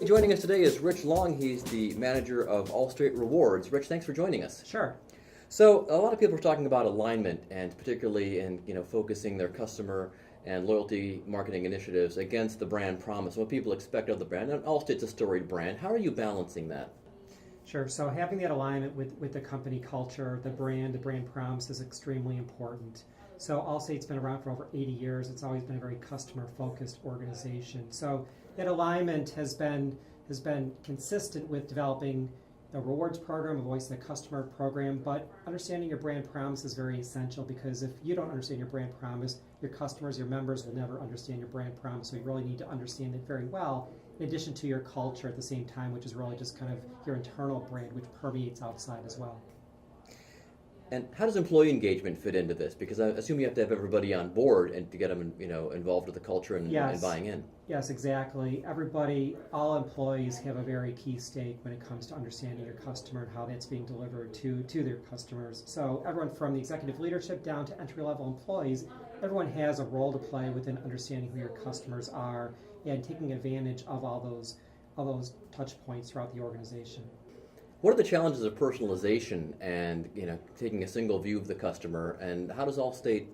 Joining us today is Rich Long. He's the manager of Allstate Rewards. Rich, thanks for joining us. Sure. So a lot of people are talking about alignment, and particularly in focusing their customer and loyalty marketing initiatives against the brand promise, what people expect of the brand. And Allstate's a storied brand. How are you balancing that? Sure. So having that alignment with the company culture, the brand promise is extremely important. So Allstate's been around for over 80 years. It's always been a very customer-focused organization. So that alignment has been consistent with developing the rewards program, a voice of the customer program, but understanding your brand promise is very essential, because if you don't understand your brand promise, your customers, your members will never understand your brand promise. So you really need to understand it very well, in addition to your culture at the same time, which is really just kind of your internal brand, which permeates outside as well. And how does employee engagement fit into this? Because I assume you have to have everybody on board and to get them, involved with the culture and buying in. Yes, exactly. Everybody, all employees have a very key stake when it comes to understanding your customer and how that's being delivered to their customers. So everyone from the executive leadership down to entry-level employees, everyone has a role to play within understanding who your customers are and taking advantage of all those touch points throughout the organization. What are the challenges of personalization and taking a single view of the customer, and how does Allstate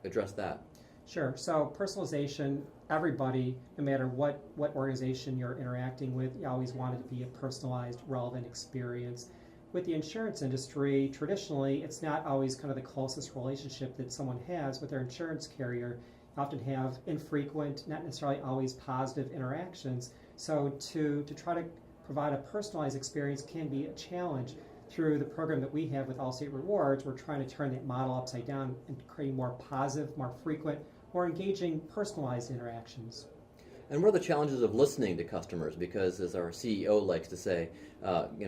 address that? Sure. So personalization, everybody, no matter what organization you're interacting with, you always want it to be a personalized, relevant experience. With the insurance industry, traditionally, it's not always kind of the closest relationship that someone has with their insurance carrier. You often have infrequent, not necessarily always positive interactions. So to try to provide a personalized experience can be a challenge. Through the program that we have with Allstate Rewards, we're trying to turn that model upside down and create more positive, more frequent, more engaging, personalized interactions. And what are the challenges of listening to customers? Because as our CEO likes to say,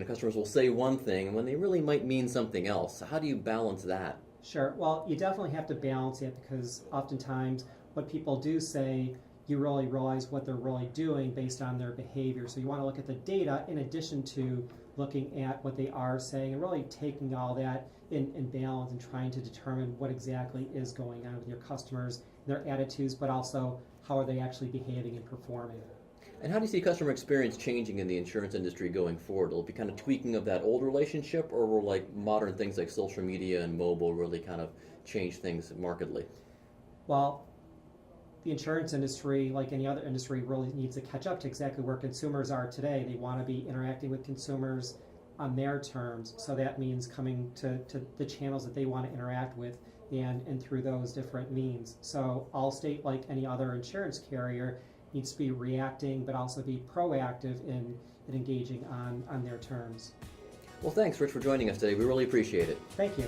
customers will say one thing when they really might mean something else. How do you balance that? Sure. Well, you definitely have to balance it, because oftentimes what people do say, you really realize what they're really doing based on their behavior. So you want to look at the data in addition to looking at what they are saying, and really taking all that in balance and trying to determine what exactly is going on with your customers, their attitudes, but also how are they actually behaving and performing. And how do you see customer experience changing in the insurance industry going forward? Will it be kind of tweaking of that old relationship, or will modern things like social media and mobile really kind of change things markedly? Well, the insurance industry, like any other industry, really needs to catch up to exactly where consumers are today. They want to be interacting with consumers on their terms, so that means coming to the channels that they want to interact with and through those different means. So Allstate, like any other insurance carrier, needs to be reacting but also be proactive in engaging on their terms. Well, thanks, Rich, for joining us today. We really appreciate it. Thank you.